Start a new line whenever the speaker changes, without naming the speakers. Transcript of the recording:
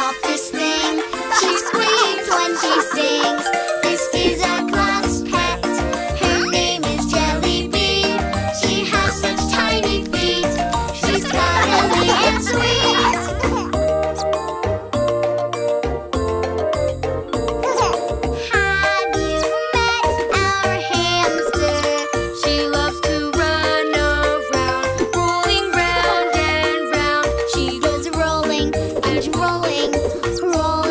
softest thing. She squeaks when she sings. This is a glass pet. Her name is Jelly Bean. She has such tiny feet. She's cuddly and sweet. Have you met our hamster?
She loves to run around, rolling round and round. She
Goes rolling, keeps rolling, rolling.